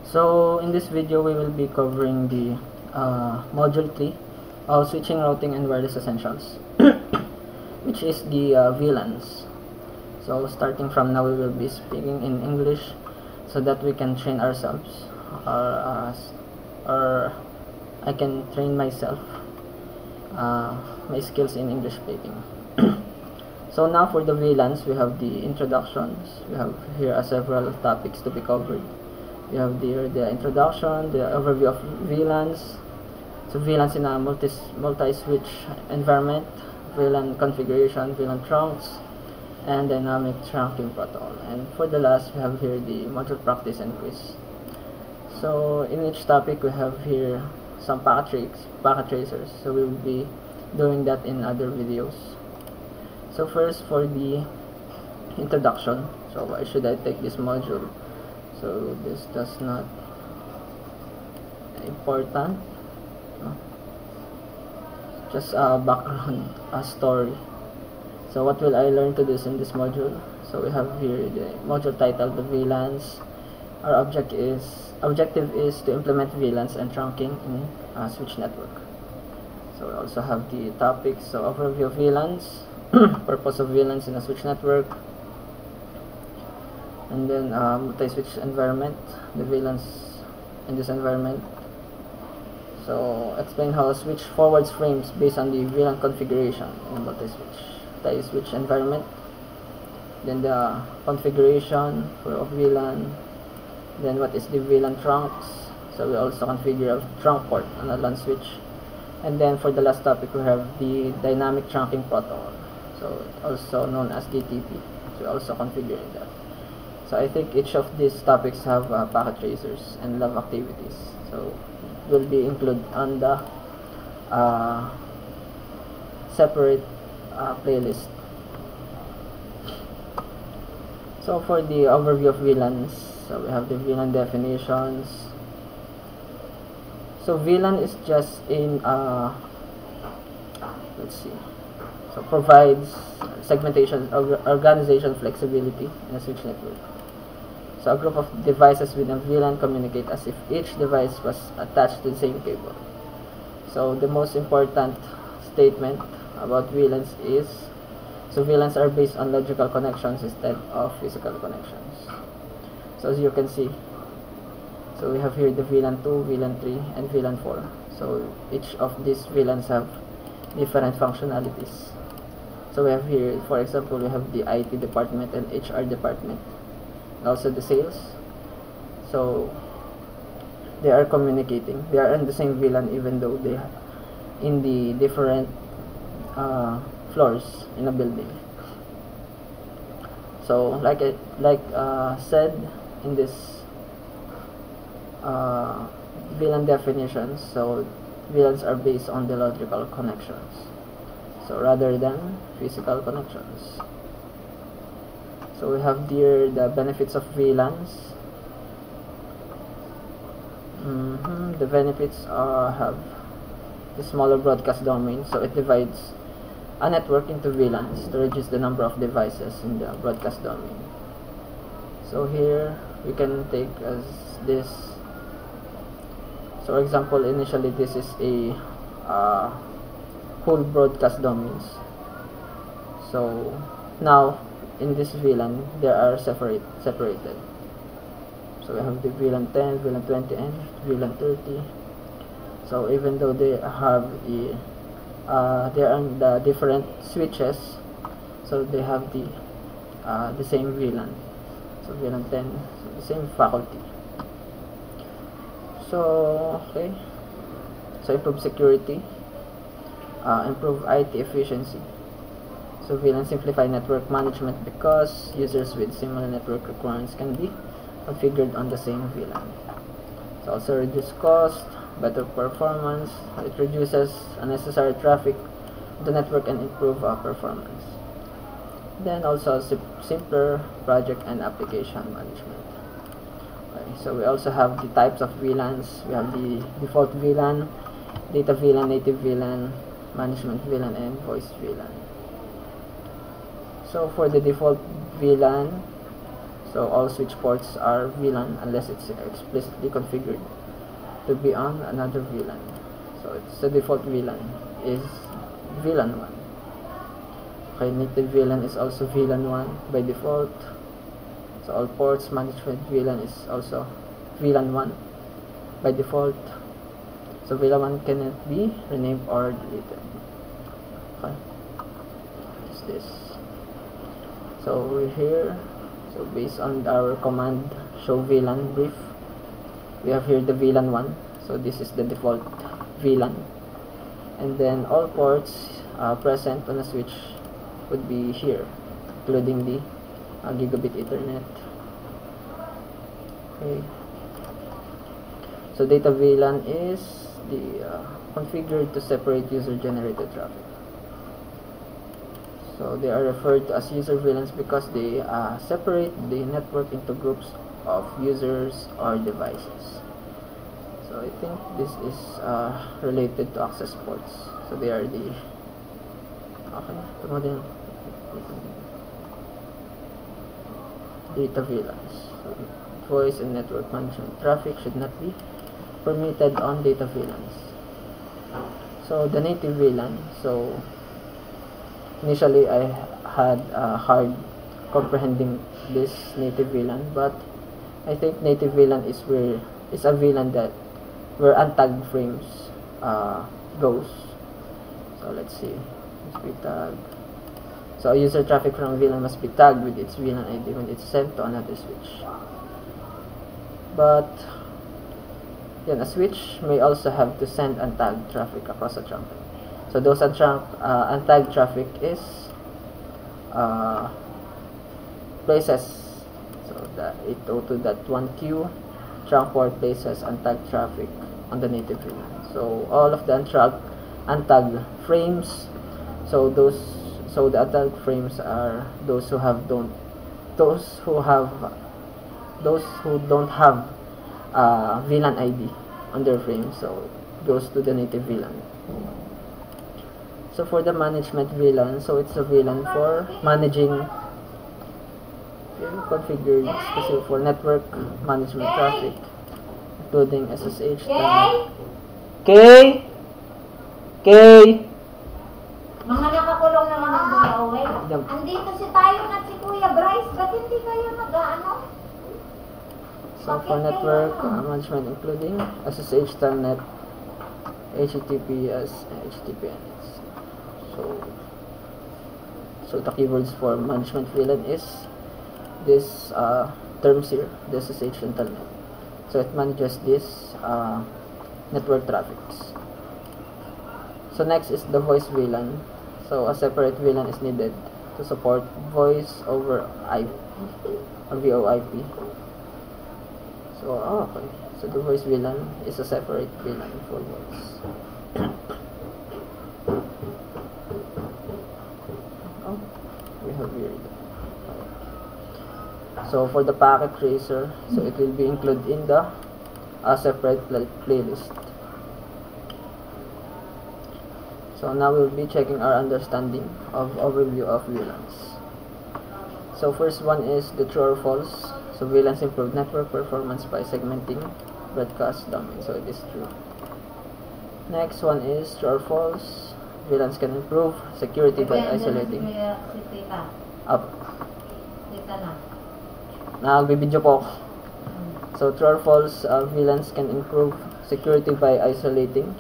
So in this video we will be covering the module 3 of switching, routing, and wireless essentials which is the VLANs. So starting from now we will be speaking in English so that we can train ourselves, or I can train myself, my skills in English speaking. So now for the VLANs, we have the introductions. We have here several topics to be covered. We have the introduction, the overview of VLANs. So VLANs in a multi-switch environment, VLAN configuration, VLAN trunks, and dynamic trunking protocol. And for the last, we have here the module practice and quiz. So in each topic, we have here some packet tracers. So we will be doing that in other videos. So first, for the introduction, so why should I take this module? So this does not important, no? Just a background, a story. So what will I learn to this in this module? So we have here the module titled the VLANs. Our objective is to implement VLANs and trunking in a switch network. So we also have the topics, so overview of VLANs, purpose of VLANs in a switch network, and then multi-switch environment, the VLANs in this environment. So explain how a switch forwards frames based on the VLAN configuration in a multi-switch environment. Then the configuration of VLAN. Then what is the VLAN trunks? So we also configure a trunk port on a LAN switch. And then for the last topic, we have the dynamic trunking protocol, so also known as DTP. So we also configure that. So I think each of these topics have packet tracers and lab activities. So will be included on the separate playlist. So for the overview of VLANs, so we have the VLAN definitions. So VLAN is just in let's see. So provides segmentation, organization flexibility in a switch network. So a group of devices within VLAN communicate as if each device was attached to the same cable. So the most important statement about VLANs is, so VLANs are based on logical connections instead of physical connections. So as you can see, so we have here the VLAN 2, VLAN 3, and VLAN 4. So each of these VLANs have different functionalities. So we have here, for example, we have the IT department and HR department, and also the sales. So they are communicating. They are in the same VLAN even though they are in the different floors in a building. So like said in this VLAN definitions, so VLANs are based on the logical connections, so rather than physical connections. So we have here the benefits of VLANs. The benefits have the smaller broadcast domain, so it divides a network into VLANs to reduce the number of devices in the broadcast domain. So here we can take as this. So for example, initially this is a whole broadcast domains. So now in this VLAN they are separated. So we have the VLAN 10, VLAN 20, and VLAN 30. So even though they have they are on the different switches, so they have the same VLAN. So VLAN 10, so the same faculty. So okay, so improve security, improve IT efficiency. So VLAN simplify network management because users with similar network requirements can be configured on the same VLAN. So also reduce cost, better performance. It reduces unnecessary traffic to the network and improve performance. Then also simpler project and application management. Okay, so we also have the types of VLANs. We have the default VLAN, data VLAN, native VLAN, management VLAN, and voice VLAN. So for the default VLAN, So all switch ports are VLAN unless it's explicitly configured to be on another VLAN. So it's the default VLAN is VLAN 1. Okay, native VLAN is also VLAN 1 by default. So all ports management VLAN is also VLAN 1 by default. So VLAN 1 cannot be renamed or deleted. Okay, what's this? So we're here. So based on our command show VLAN brief, we have here the VLAN 1. So this is the default VLAN, and then all ports present on a switch would be here, including the gigabit Ethernet. Okay. So data VLAN is the configured to separate user-generated traffic. So they are referred to as user VLANs because they separate the network into groups of users or devices. So I think this is related to access ports. So they are the data VLANs. So voice and network management traffic should not be permitted on data VLANs. So the native VLAN. So initially I had hard comprehending this native VLAN, but I think native VLAN is a VLAN that where untagged frames goes. So let's see, must be tagged. So user traffic from VLAN must be tagged with its VLAN ID when it's sent to another switch. But a switch may also have to send untagged traffic across a trunk. So those untagged traffic is places. So the 802.1q trunk port places untagged traffic on the native VLAN. So all of the untagged frames. So the untagged frames are those who don't have VLAN ID on their frame. So goes to the native VLAN. So for the management VLAN, so it's a VLAN for managing configured specific for network management traffic, including SSH. Mga nakakulong naman ang Bulaoy. Andito si Tayo at si Kuya Bryce. Ba't hindi kayo nag-ano? So for network management, including SSH, Telnet, HTTPS, and HTTPS. So the keywords for management VLAN is this terms here, the SSH and Telnet. So it manages this network traffics. So next is the voice VLAN. So a separate VLAN is needed to support voice over IP or VoIP. So okay. So the voice VLAN is a separate VLAN for voice. We have here. So for the packet tracer, so it will be included in the separate playlist. So now we'll be checking our understanding of overview of VLANs. So first one is the true or false. So VLANs improve network performance by segmenting broadcast domain. So it is true. Next one is true or false. VLANs can improve security by isolating. Up. Nagbibidyo po. So true or false, VLANs can improve security by isolating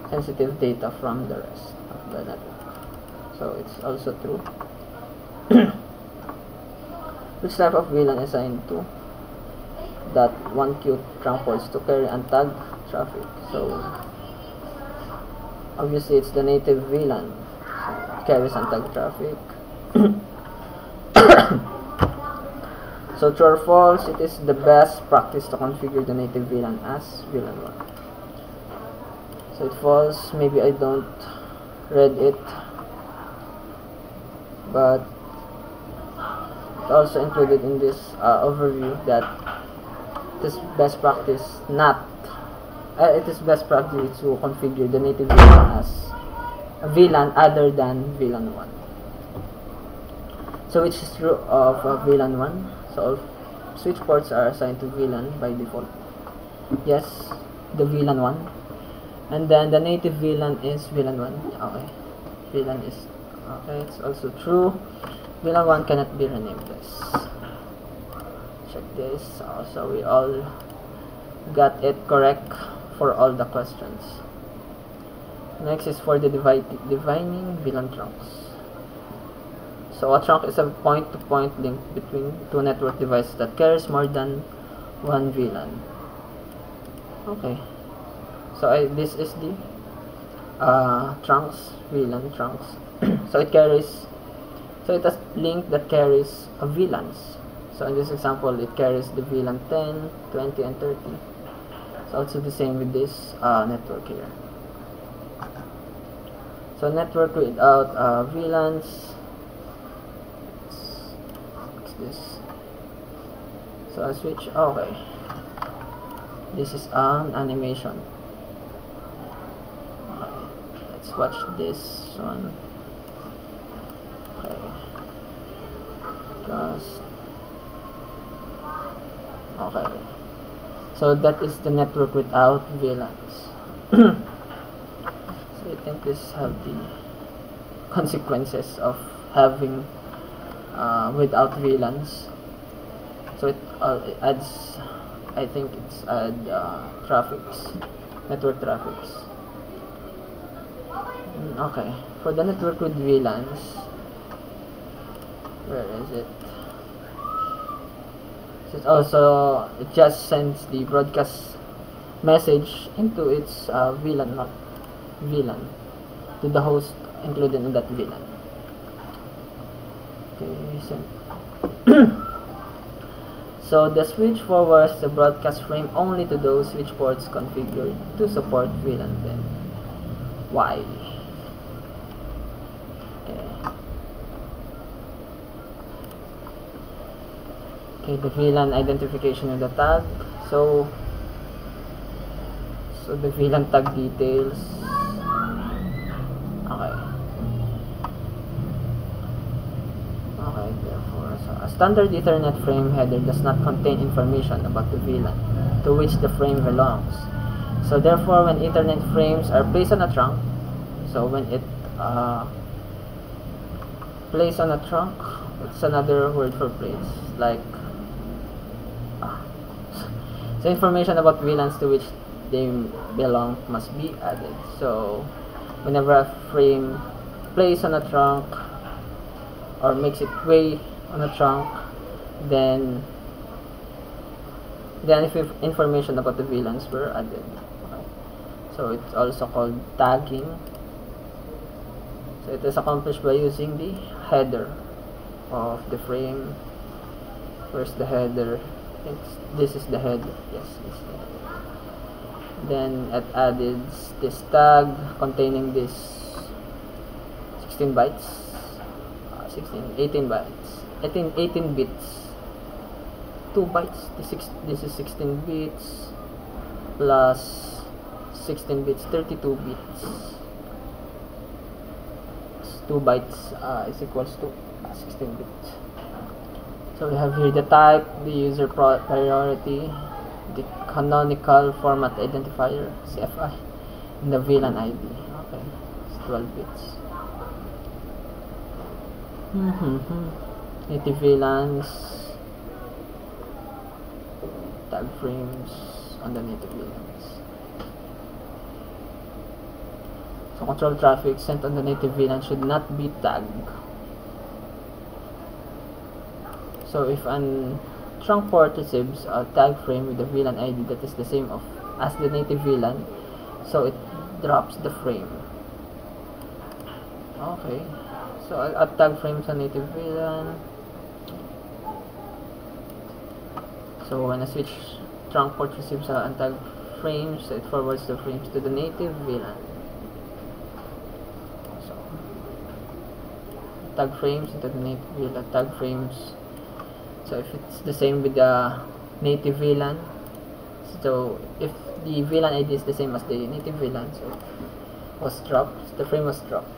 sensitive data from the rest of the network. So it's also true. Which type of VLAN assigned to that 1Q trunk ports to carry untagged traffic? So obviously it's the native VLAN. So it carries untagged traffic. So true or false, it is the best practice to configure the native VLAN as VLAN 1. So it falls, maybe I don't read it, but it also included in this overview that it is best practice it is best practice to configure the native VLAN as a VLAN other than VLAN 1. So which is true of VLAN 1? So switch ports are assigned to VLAN by default. Yes, the VLAN 1. And then the native VLAN is VLAN 1. Okay. VLAN is okay, it's also true. VLAN 1 cannot be renamed. This. Check this. So we all got it correct for all the questions. Next is for the defining VLAN trunks. So a trunk is a point-to-point link between two network devices that carries more than one VLAN. Okay. So this is the trunks, VLAN trunks. So it has link that carries a VLANs. So in this example, it carries the VLAN 10, 20, and 30. It's also the same with this network here. So network without VLANs. What's this? So I switch. Okay. This is an animation. Okay. Let's watch this one. Okay. Just. Okay. So that is the network without VLANs. So I think this have the consequences of having without VLANs. So it adds, I think it's traffics, network traffics. Okay, for the network with VLANs, where is it? So it just sends the broadcast message into its VLAN to the host included in that VLAN. Okay, so the switch forwards the broadcast frame only to those switch ports configured to support VLAN 10. Why? Okay, the VLAN identification of the tag. So the VLAN tag details. Okay. Okay, therefore, so a standard Ethernet frame header does not contain information about the VLAN to which the frame belongs. So therefore, when Ethernet frames are placed on a trunk, so when it placed on a trunk, it's another word for place, like so information about VLANs to which they belong must be added. So whenever a frame plays on a trunk or makes its way on a trunk, then if information about the VLANs were added. Okay. So it's also called tagging. So it is accomplished by using the header of the frame. Where's the header? This is the header. Yes, this is the header. Then it added this tag containing this 16 bytes, 18 bytes, 18 bits, 2 bytes. This is 16 bits plus 16 bits, 32 bits. 2 bytes is equals to 16 bits. So we have here the type, the user priority, the canonical format identifier, CFI, and the VLAN ID. Okay, it's 12 bits. Native VLANs, tag frames on the native VLANs. So control traffic sent on the native VLAN should not be tagged. So if an trunk port receives a tag frame with a VLAN ID that is the same as the native VLAN, so it drops the frame. Okay, so I'll add tag frames on native VLAN. So when a switch trunk port receives a untagged frames, it forwards the frames to the native VLAN. So tag frames into the native VLAN, tag frames. So if it's the same with the native VLAN, so if the VLAN ID is the same as the native VLAN, so it was dropped, the frame was dropped.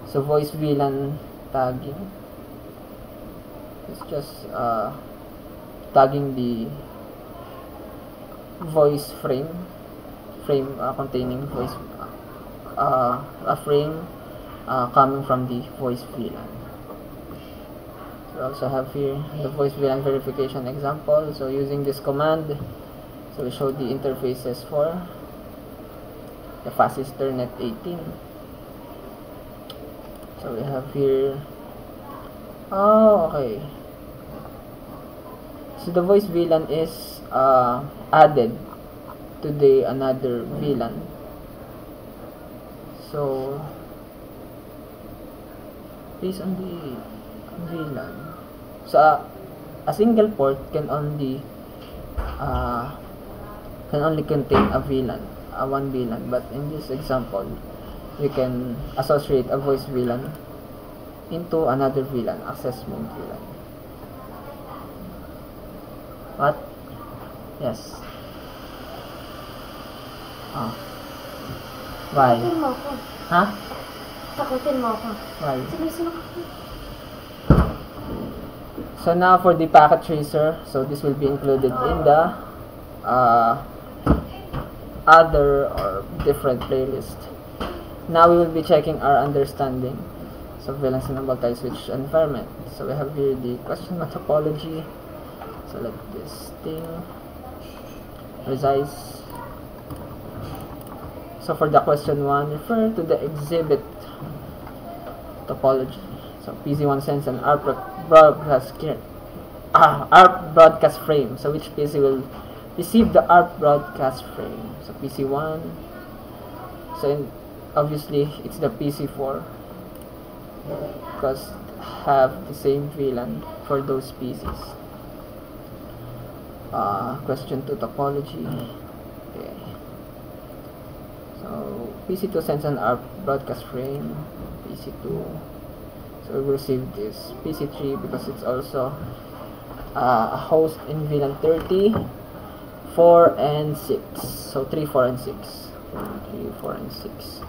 So voice VLAN tagging. It's just tagging the voice frame containing voice a frame coming from the voice VLAN. We also have here the voice VLAN verification example. So using this command, so we show the interfaces for the fastest Ethernet 18. So we have here, okay, so the voice VLAN is added to the another VLAN. So based on the VLAN, so a single port can only contain a VLAN, one VLAN, but in this example we can associate a voice VLAN into another VLAN, access mode VLAN. What? Yes. Oh. Why? Takutin mo ako. Ha? Takutin mo ako. Why? Sinusunod ako. So now for the packet tracer, so this will be included in the other or different playlist. Now we will be checking our understanding. So VLANs in a multi-switch environment. So we have here the question topology. Select this thing, resize. So for the question 1, refer to the exhibit topology. So PC1 sends an ARP broadcast frame. So which PC will receive the ARP broadcast frame? So PC1. So obviously it's the PC4 because have the same VLAN for those PCs. Question 2 topology. Okay. So PC2 sends an ARP broadcast frame. PC2. So we will receive this. PC3 because it's also a host in VLAN 30, 4 and 6. So 3, 4 and 6. 3, 4 and 6.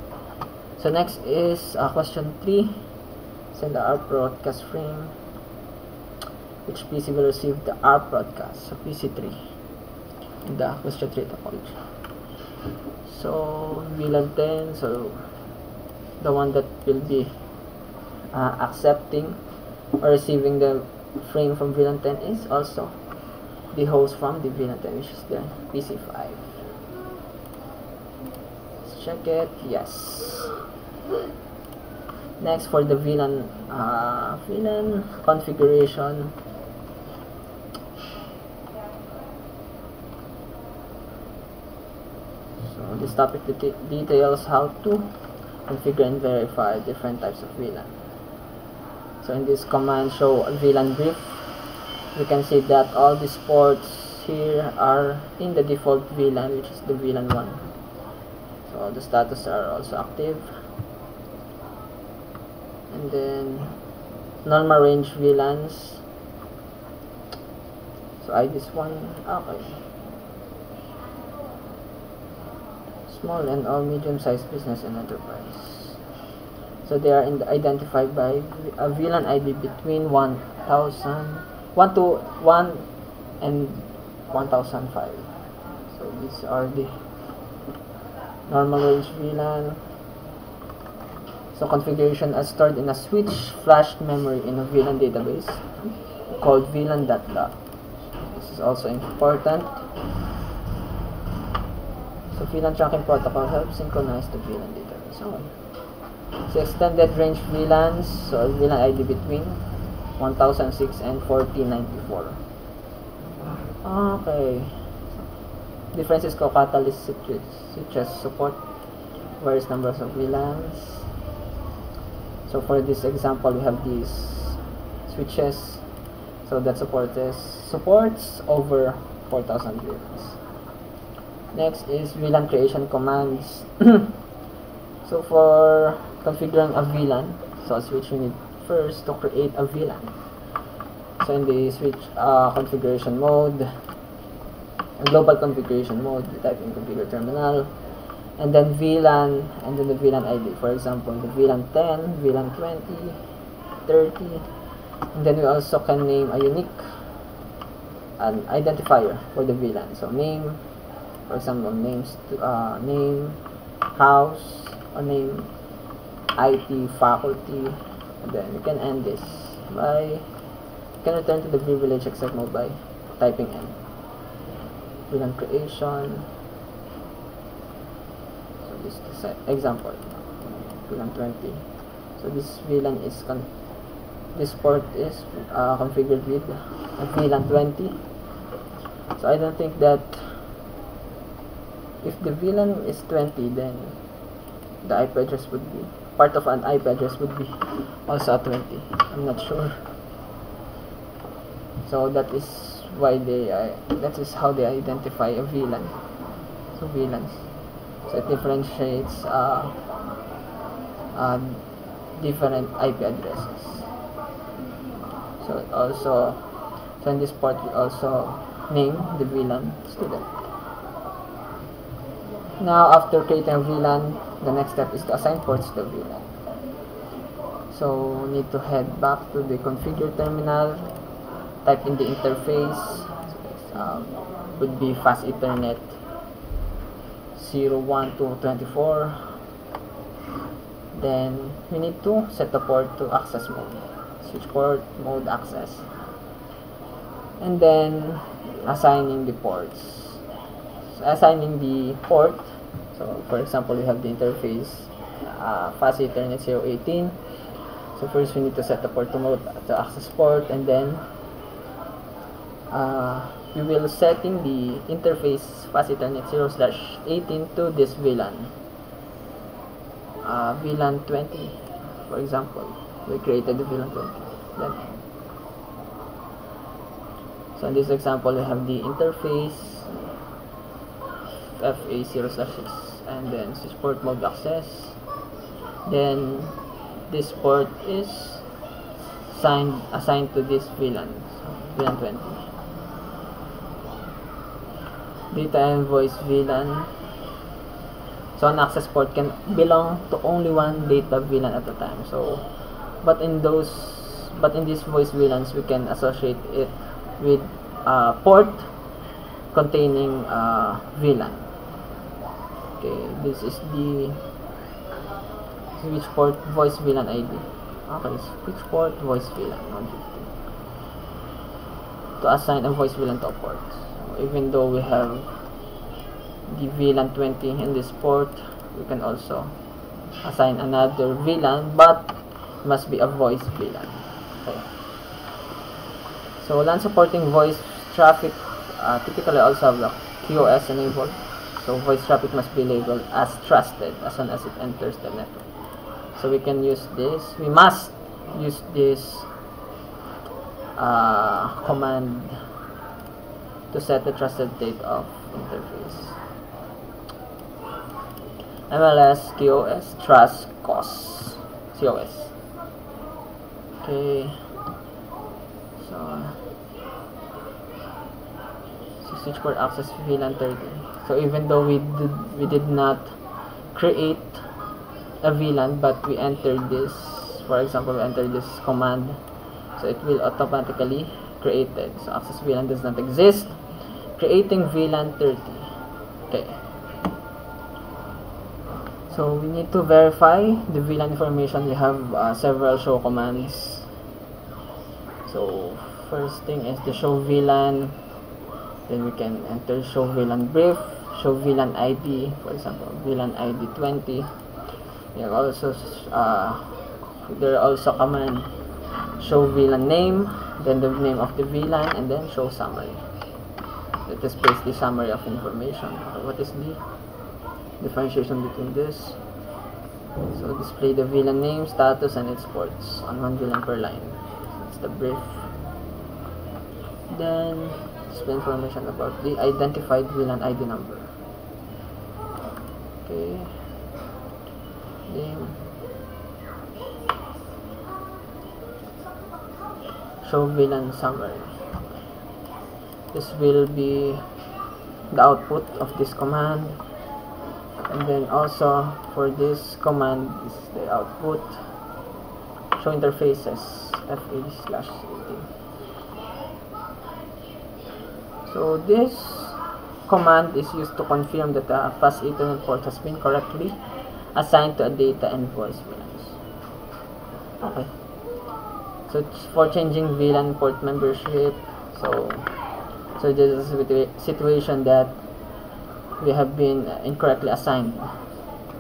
So next is question 3. Send the ARP broadcast frame. Which PC will receive the ARP broadcast? So PC3 in the question 3 topology. So VLAN 10, so the one that will be accepting or receiving the frame from VLAN 10 is also the host from the VLAN 10, which is the PC5. Let's check it. Yes. Next for the VLAN configuration. So this topic details how to configure and verify different types of VLAN. So in this command show a VLAN brief, we can see that all these ports here are in the default VLAN, which is the VLAN 1. So all the status are also active. And then normal range VLANs. So I this one, okay. Small and all medium-sized business and enterprise. So they are identified by a VLAN ID between 1 and 1005. So these are the normal range VLAN. So configuration as stored in a switch flashed memory in a VLAN database called VLAN.log. This is also important. So VLAN trunking protocol helps synchronize the VLAN database. So extended range VLANs, so VLAN ID between 1006 and 1494. Okay. Differences co-catalyst switches support various numbers of VLANs. So for this example, we have these switches. So that supports over 4,000 VLANs. Next is VLAN creation commands. So for configuring a VLAN, so a switch we need first to create a VLAN. So in the switch configuration mode, global configuration mode, we type in configure terminal, and then VLAN, and then the VLAN ID. For example, the VLAN 10, VLAN 20, 30, And then we also can name a unique an identifier for the VLAN. So name, for example, names to name house or name IT faculty, and then you can end this by you can return to the privilege exec mode by typing in VLAN creation. So this is the example VLAN 20. So this VLAN is this port is configured with a VLAN 20. So I don't think that if the VLAN is 20, then the IP address would be part of an IP address would be also a 20. I'm not sure. So that is why that is how they identify a VLAN. So VLANs. So it differentiates different IP addresses. So it also, so in this part we also name the VLAN student. Now after creating a VLAN, the next step is to assign ports to the VLAN. So we need to head back to the configure terminal, type in the interface, would be fast Ethernet 01 to 24. Then we need to set the port to access mode, switch port mode access, and then assigning the ports. So assigning the port, so for example we have the interface fast Ethernet 018. So first we need to set the port to mode to access port, and then we will setting the interface fast Ethernet 0/18 to this VLAN VLAN 20. For example, we created the VLAN 20. Then, so in this example we have the interface FA0/6 and then switch port mode access. Then this port is assigned to this VLAN, so VLAN 20. Data and voice VLAN. So an access port can belong to only one data VLAN at a time. So but in these voice VLANs we can associate it with a port containing VLAN. Okay, this is the switch port voice VLAN ID. Okay, switch port voice VLAN 150 to assign a voice VLAN to a port. So even though we have the VLAN 20 in this port, we can also assign another VLAN, but must be a voice VLAN. Okay. So LAN supporting voice traffic typically also have the QoS enabled. So voice traffic must be labeled as trusted as soon as it enters the network. So we can use this. We must use this command to set the trusted state of interface. MLS QoS trust COS COS. Okay. So switch port access VLAN 30. So even though we did not create a VLAN, but we entered this, for example, we entered this command, so it will automatically create it. So access VLAN does not exist. Creating VLAN 30. Okay. So we need to verify the VLAN information. We have several show commands. So first thing is the show VLAN. Then we can enter show VLAN brief, show VLAN ID, for example, VLAN ID 20. You also there are also command show VLAN name, then the name of the VLAN, and then show summary. Let us paste the summary of information. What is the differentiation between this? So display the VLAN name, status, and its ports on one VLAN per line. It's the brief. Then display information about the identified VLAN ID number. Okay. Name. Show VLAN summary. This will be the output of this command, and then also for this command is the output show interfaces FA/18. So this command is used to confirm that the fast Ethernet port has been correctly assigned to a data and voice VLANs. Okay. So it's for changing VLAN port membership. So this is a situation that we have been incorrectly assigned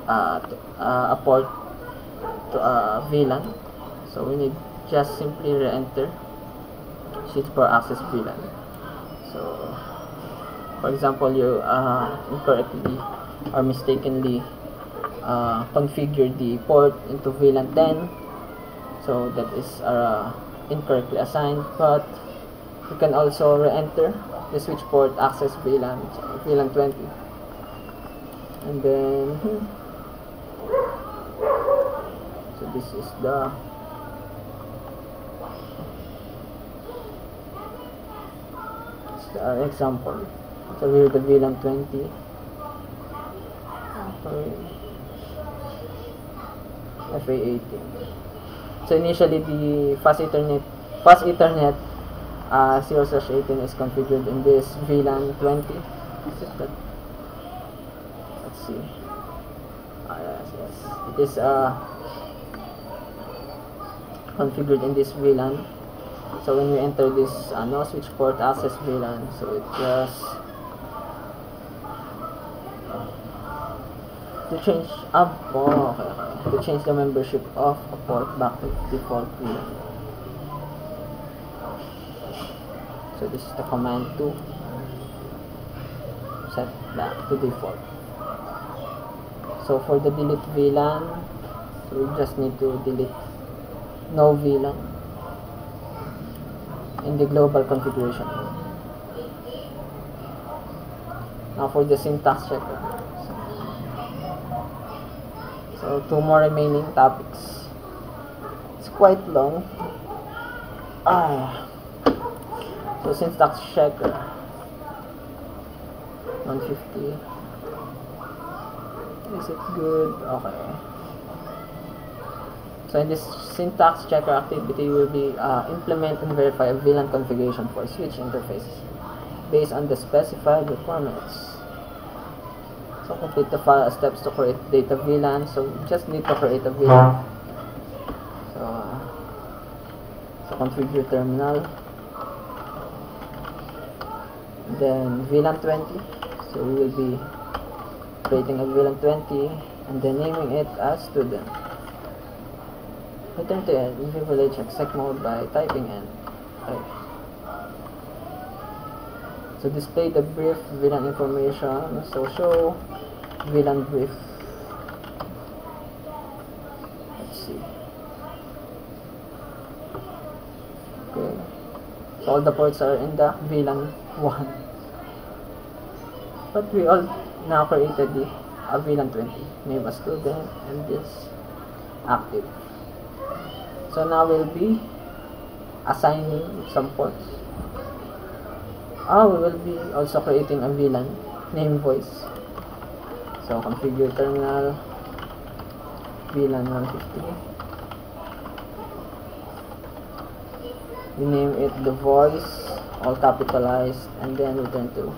a port to a VLAN. So we need just simply re-enter switch for access VLAN. So for example, you incorrectly or mistakenly configured the port into VLAN 10, so that is incorrectly assigned, but you can also re-enter the switch port access VLAN 20, and then so this is the example. So here the VLAN 20. FA18. So initially the fast Ethernet 0/18 is configured in this VLAN 20. Let's see. Yes. It is configured in this VLAN. So when we enter this no switch port access VLAN, so it just to change to change the membership of a port back to default VLAN. So this is the command to set back to default. So for the delete VLAN, so we just need to delete no VLAN in the global configuration. Now for the syntax checker. So two more remaining topics. It's quite long. So syntax checker 150. Is it good? Okay. So in this syntax checker activity, will be implement and verify a VLAN configuration for switch interfaces based on the specified requirements. So complete the steps to create data VLAN. So we just need to create a VLAN. So configure terminal. Then VLAN 20. So we will be creating a VLAN 20 and then naming it as student. Return to end if you will check sec mode by typing N. Okay. So display the brief VLAN information. So show VLAN brief. Let's see. Okay. So all the ports are in the VLAN 1. But we all now created a VLAN 20. Name as student and this active. So now we'll be assigning some ports. We will be also creating a VLAN name voice. So configure terminal VLAN 150. We name it the voice, all capitalized, and then return to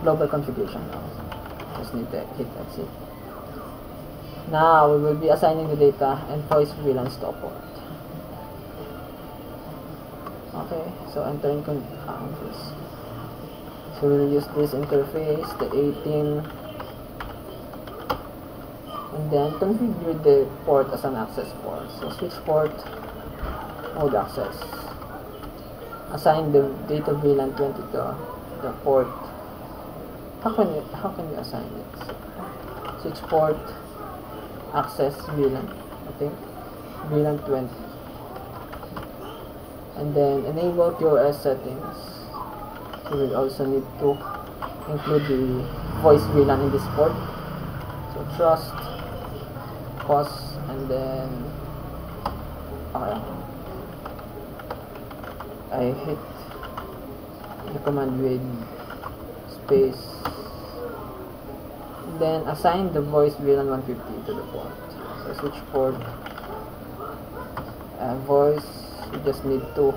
global configuration. Just need to hit exit. Now we will be assigning the data and voice VLANs to a port. Okay, so entering this. So we'll use this interface, the 18, and then configure the port as an access port. So switch port, mode access. Assign the data VLAN 20 to the port. How can you assign it? Switch port, access VLAN, I think VLAN 20, and then enable QoS settings. So we'll also need to include the voice VLAN in this port. So trust, pause, and then I hit the command with space. Then assign the voice VLAN 150 to the port. So switch port, voice, you just need to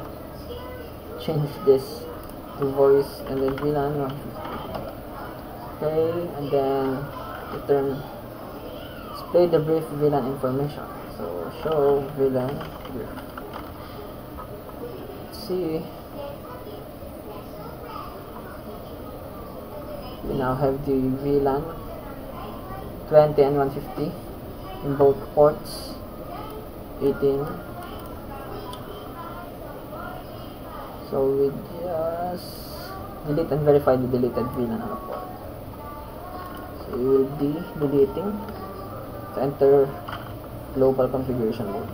change this to voice and then VLAN 150. Okay, and then return display the brief VLAN information. So show VLAN brief. Let's see. We now have the VLAN 20 and 150 in both ports 18. So we just delete and verify the deleted VLAN on a port. So we will be deleting to enter global configuration mode.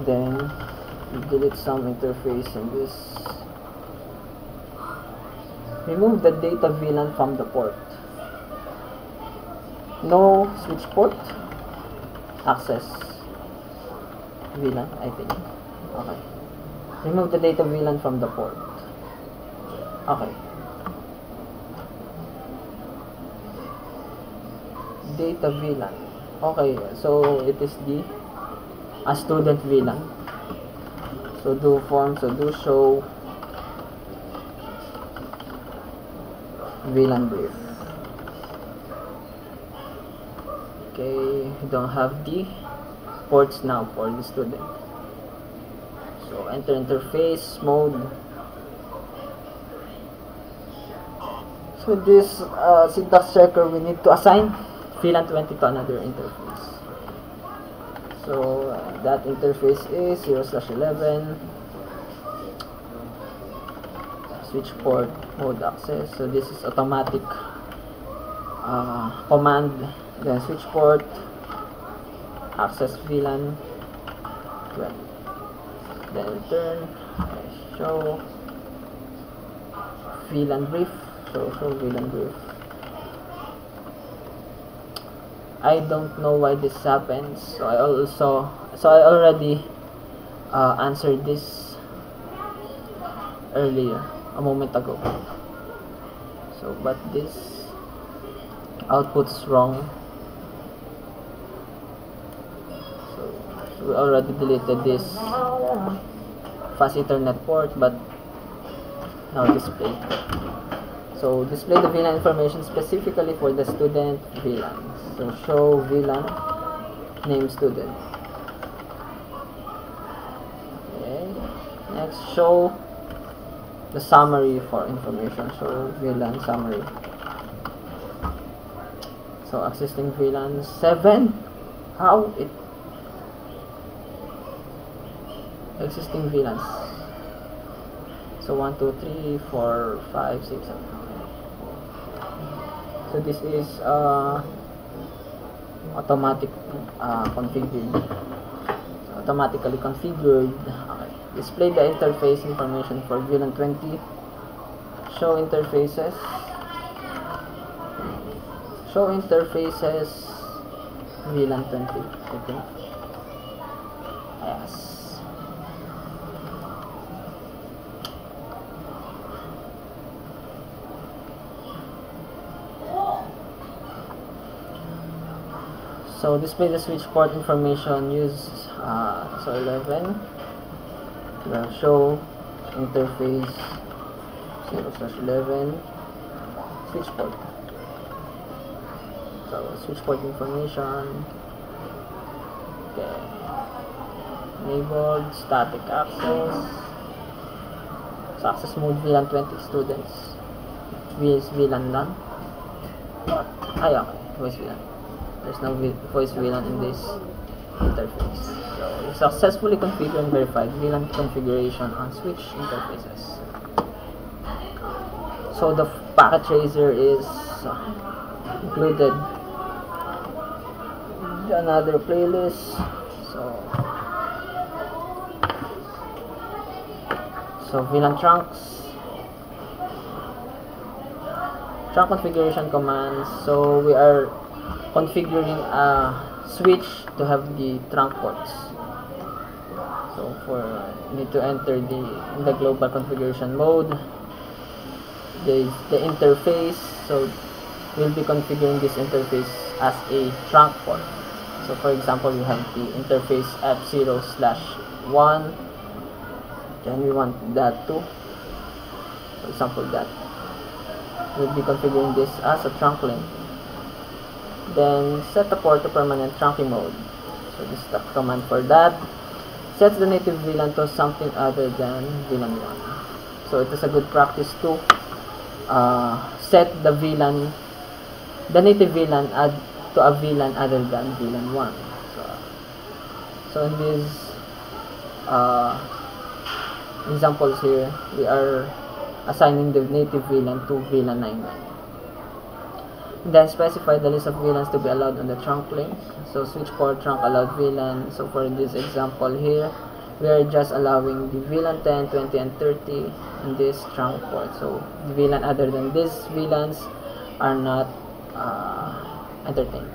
Then we delete some interface in this. Remove the data VLAN from the port. No switch port. Access VLAN, I think. Okay. Remove the data VLAN from the port. Okay. Data VLAN. Okay, so it is the student VLAN. So do show VLAN brief. Okay, we don't have the ports now for the student. So enter interface mode. So this syntax checker, we need to assign VLAN 20 to another interface. So that interface is 0/11 switch port mode access. So this is automatic command. Then switch port access VLAN 20. Then return show VLAN brief. So show VLAN brief. I don't know why this happens. So I already answered this earlier, a moment ago. So but this output is wrong. So we already deleted this fast Ethernet port, but now display. So display the VLAN information specifically for the student VLAN. So show VLAN name student. Okay. Next, show the summary for information. Show VLAN summary. So existing VLAN 7. How it existing VLANs. So 1, 2, 3, 4, 5, 6, 7. So this is automatic configured. So automatically configured. Okay. Display the interface information for VLAN 20. Show interfaces. Show interfaces VLAN 20. I think. Yes. So display the switch port information. Use 11. Show interface 0/11 switch port. So switch port information. Okay. Enabled static access. So access mode VLAN 20 students. VLAN none. Okay, voice VLAN. There's no voice VLAN in this interface. So you successfully configured and verified VLAN configuration on switch interfaces. So the packet tracer is included in another playlist. So VLAN trunks, trunk configuration commands. So we are configuring a switch to have the trunk ports. So you need to enter in the global configuration mode the interface. So we'll be configuring this interface as a trunk port. So for example, we have the interface F0/1, then we want that to, for example, that we'll be configuring this as a trunk link. Then set the port to permanent trunking mode. So this is the command for that. Sets the native VLAN to something other than VLAN 1. So it is a good practice to set the native VLAN to a VLAN other than VLAN 1. So in these examples here, we are assigning the native VLAN to VLAN 99. Then specify the list of VLANs to be allowed on the trunk link. So switch port trunk allowed VLAN. So for this example here, we are just allowing the VLAN 10, 20, and 30 in this trunk port. So the VLAN other than these VLANs are not entertained.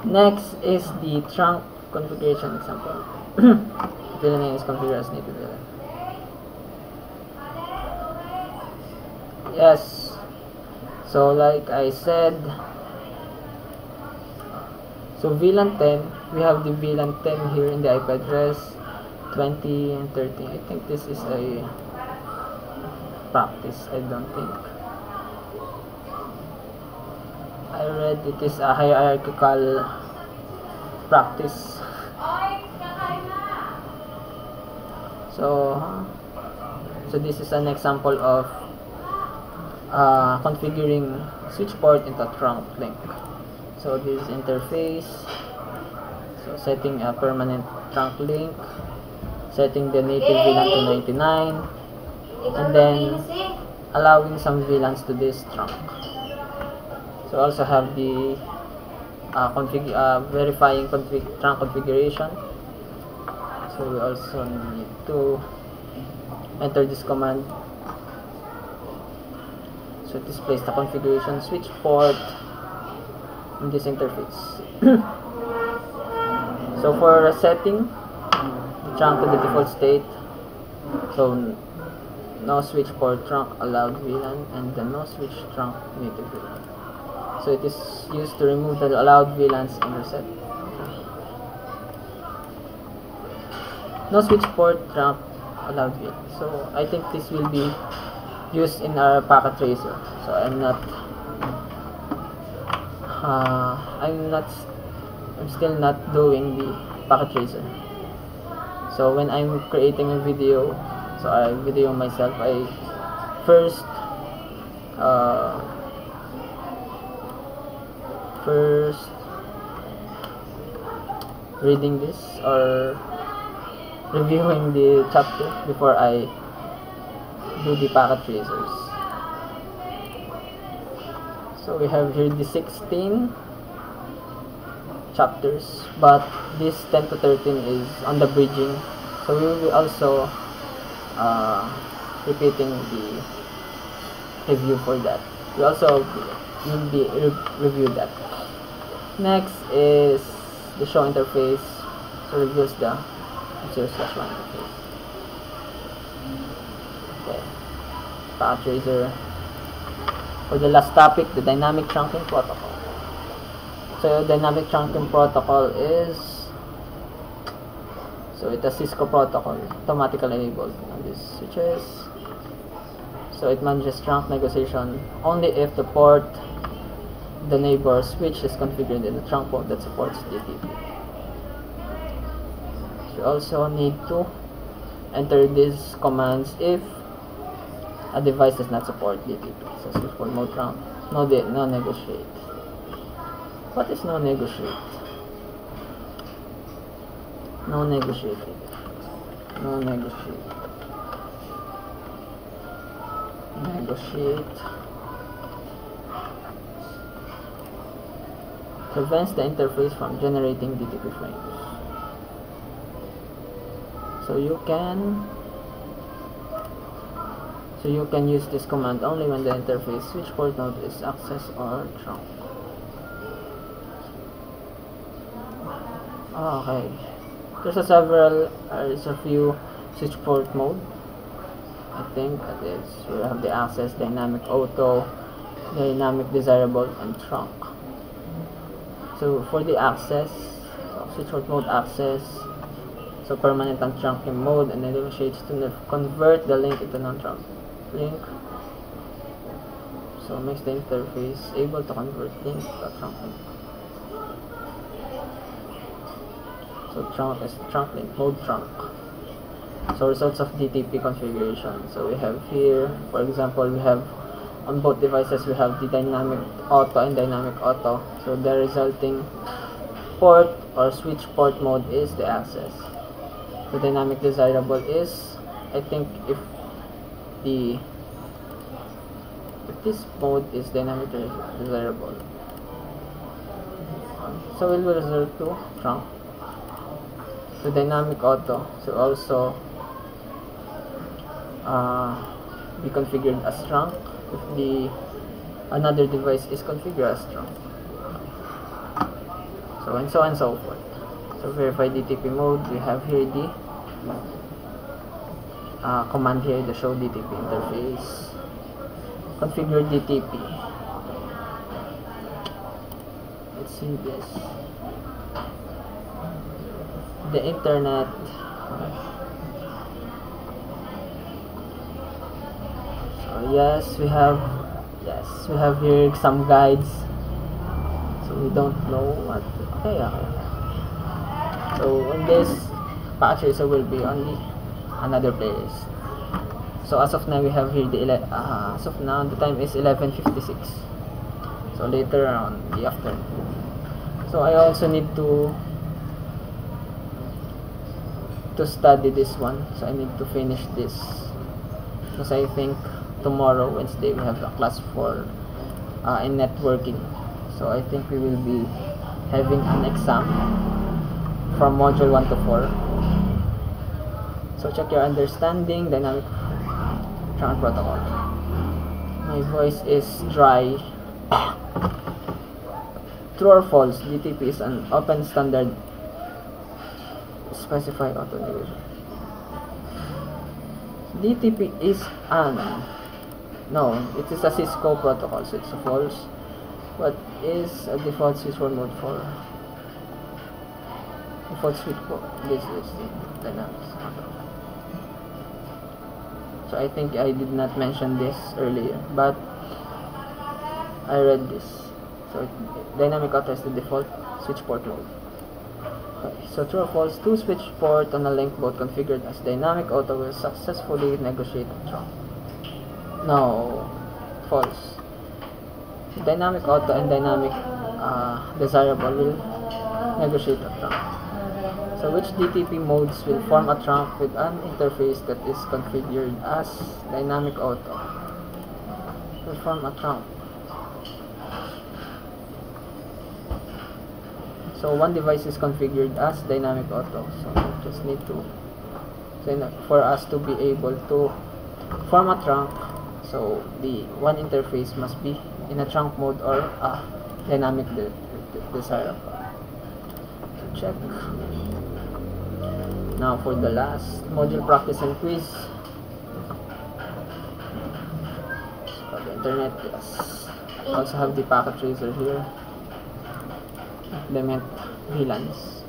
Next is the trunk configuration example. VLAN name is configured as native VLAN. Yes. So like I said, so VLAN 10, we have the VLAN 10 here in the IP address, 20 and 30. I think this is a practice. I don't think I read it is a hierarchical practice. So this is an example of configuring switch port into trunk link. So this is interface, so setting a permanent trunk link, setting the native VLAN to 99, and then allowing some VLANs to this trunk. So also have the verifying trunk configuration. So we also need to enter this command. So it displays the configuration switch port in this interface. So for setting the trunk to the default state, so no switch port trunk allowed VLAN and the no switch trunk native VLAN. So it is used to remove the allowed VLANs and reset. No switch port trunk allowed VLAN. So I think this will be used in our packet tracer. So I'm still not doing the packet tracer. So when I'm creating a video, so I video myself, I first reading this or reviewing the chapter before I do the packet tracers. So we have here the 16 chapters, but this 10 to 13 is on the bridging. So we will be also repeating the review for that. We also will be review that. Next is the show interface. So reveals the 0/1 interface. Okay. Packet tracer. For the last topic, the dynamic trunking protocol. So dynamic trunking protocol is, so it's a Cisco protocol, automatically enabled on these switches. So it manages trunk negotiation only if the port the neighbor switch is configured in the trunk port that supports DTP. So you also need to enter these commands if a device does not support DTP. So switch port mode trunk, no negotiate. What is no negotiate? No negotiate. No negotiate. Negotiate. Prevents the interface from generating DTP frames. So you can use this command only when the interface switch port node is accessed or trunk. Okay. There's a few switch port mode. I think that is, we have the access, dynamic auto, dynamic desirable, and trunk. So for the access, so switch port mode access, so permanent and trunking mode, and negotiates to convert the link into non-trunk link. So makes the interface able to convert link to trunk link. So trunk is trunk link, mode trunk. So results of DTP configuration. So we have here, for example, we have on both devices we have the dynamic auto and dynamic auto. So the resulting port or switch port mode is the access. The dynamic desirable is, I think, if this mode is dynamic desirable, so we will resort to trunk. So dynamic auto, so also be configured as trunk if the another device is configured as trunk. So and so on and so forth. So verify DTP mode, we have here the command here, the show DTP interface. Configure DTP. Let's see this. The internet. So yes, we have here some guides. So we don't know what. Okay. So in this patch tracer will be only another playlist. So as of now we have here the as of now the time is 11:56. So later on the afternoon. So I also need to study this one. So I need to finish this because I think tomorrow Wednesday we have a class for in networking. So I think we will be having an exam from module 1 to 4. So check your understanding, dynamic trunk protocol. My voice is dry. True or false, DTP is an open standard. Specify auto negation. DTP is no, it is a Cisco protocol, so it's a false. What is a default switch mode for? Default switch port. This is the dynamics. So I think I did not mention this earlier, but I read this. So dynamic auto is the default switch port mode. Okay, so true or false, two switch port on a link both configured as dynamic auto will successfully negotiate a trunk. No, false. Dynamic auto and dynamic desirable will negotiate a trunk. So which DTP modes will form a trunk with an interface that is configured as dynamic auto? Will form a trunk. So one device is configured as dynamic auto. So just need to, for us to be able to form a trunk, so the one interface must be in a trunk mode or a dynamic desirable. So check. Now for the last module practice and quiz. So the internet, yes. Also have the packet tracer here. Implement VLANs.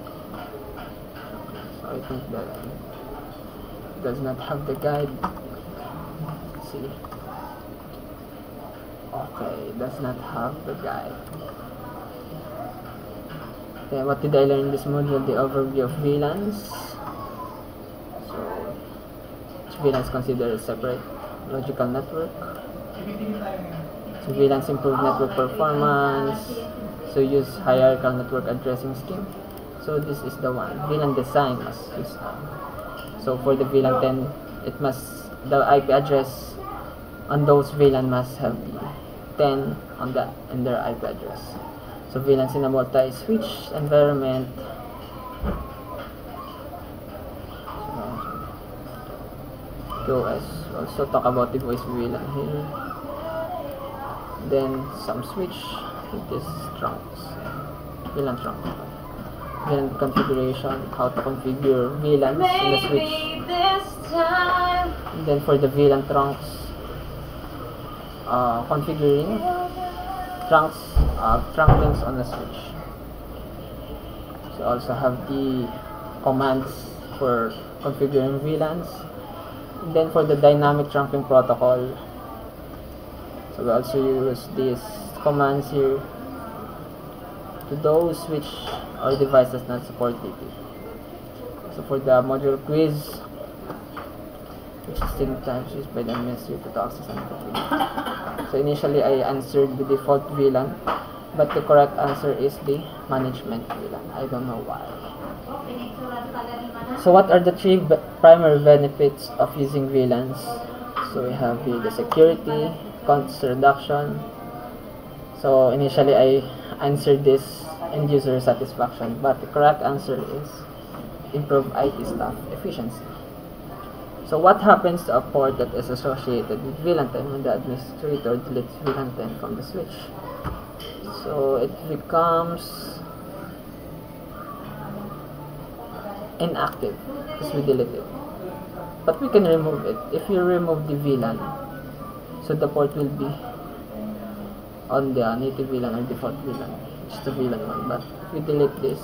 So I think that does not have the guide. Let's see. Okay, does not have the guide. Okay, what did I learn in this module? The overview of VLANs. So each VLAN is considered a separate logical network. So VLANs improve network performance. So use hierarchical network addressing scheme. So this is the one. VLAN design must use. So for the VLAN 10, it must, the IP address on those VLAN must have the 10 on that in their IP address. So VLANs in a multi-switch environment. QoS also talk about the voice VLAN here. Then some switch. This trunks, VLAN trunk, VLAN configuration, how to configure VLANs in the switch. And then for the VLAN trunks, configuring trunk links on the switch. So also have the commands for configuring VLANs. And then for the dynamic trunking protocol, so we also use these commands here to those switch or devices not support DP. So for the module quiz, which is 10 times used by the administrator to access and configure. So initially I answered the default VLAN, but the correct answer is the management VLAN. I don't know why. So what are the three primary benefits of using VLANs? So we have here the security, cost reduction. So initially I answered this end user satisfaction, but the correct answer is improve IT staff efficiency. So what happens to a port that is associated with VLAN 10 when the administrator deletes VLAN 10 from the switch? So it becomes inactive because we delete it. But we can remove it. If you remove the VLAN, so the port will be on the native VLAN or default VLAN, which is the VLAN one. But if we delete this,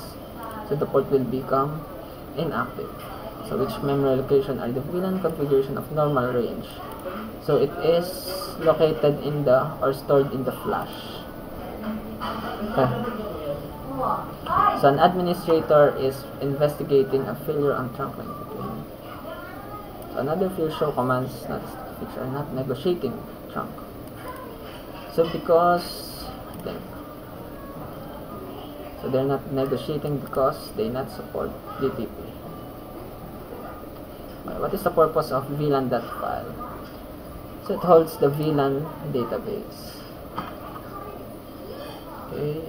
so the port will become inactive. So which memory location are the VLAN configuration of normal range? So it is located in the or stored in the flash. Okay. So an administrator is investigating a failure on trunk link between. So another field show commands which are not negotiating trunk. So because they're not negotiating because they not support DTP. What is the purpose of VLAN.file? So it holds the VLAN database. Okay,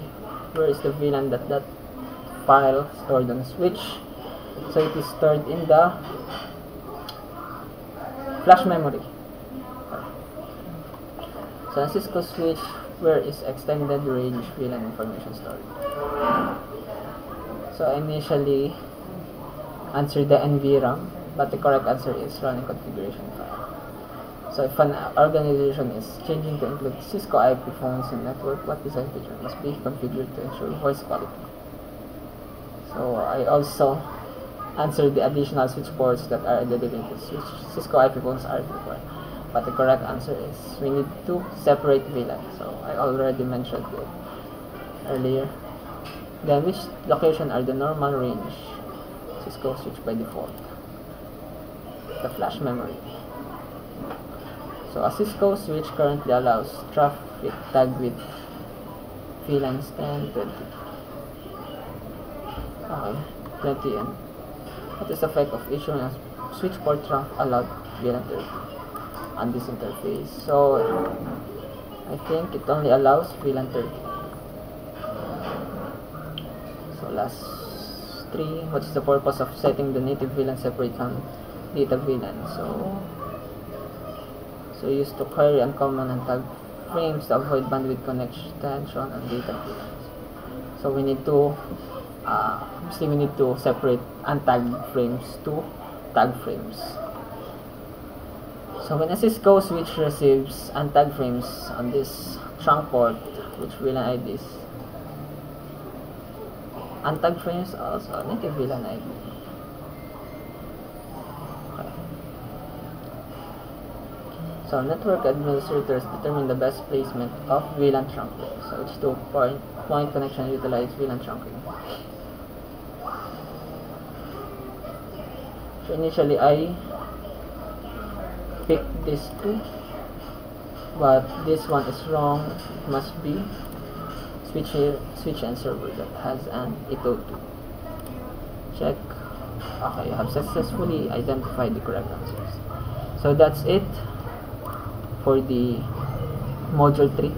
where is the VLAN.file stored on the switch? So it is stored in the flash memory. So on Cisco switch, where is extended range VLAN information stored? So I initially answered the NVRAM, but the correct answer is running configuration file. So if an organization is changing to include Cisco IP phones and network, what design feature must be configured to ensure voice quality? So I also answered the additional switch ports that are dedicated to Cisco IP phones are required. But the correct answer is we need to separate VLAN. So I already mentioned it earlier. Then which location are the normal range Cisco switch by default? The flash memory. So a Cisco switch currently allows traffic tag with VLANs 10, 20. Okay, 20 and what is the effect of issuing a switch port trunk allowed VLAN 30 on this interface? So I think it only allows VLAN 30. So last 3, what is the purpose of setting the native VLAN separate from data VLAN? So used to query uncommon and tag frames to avoid bandwidth connection tension on data VLANs. So we need to separate untagged frames to tag frames. So when a Cisco switch receives untagged frames on this trunk port, which VLAN IDs, untagged frames also native VLAN ID. So network administrators determine the best placement of VLAN trunking. So it's to point connection utilize VLAN trunking. So initially I picked these two, but this one is wrong. It must be switch and server that has an 802. Check. Okay, you have successfully identified the correct answers. So that's it for the module 3,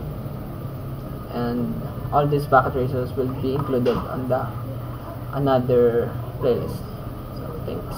and all these packet ratios will be included on the another playlist. So thanks.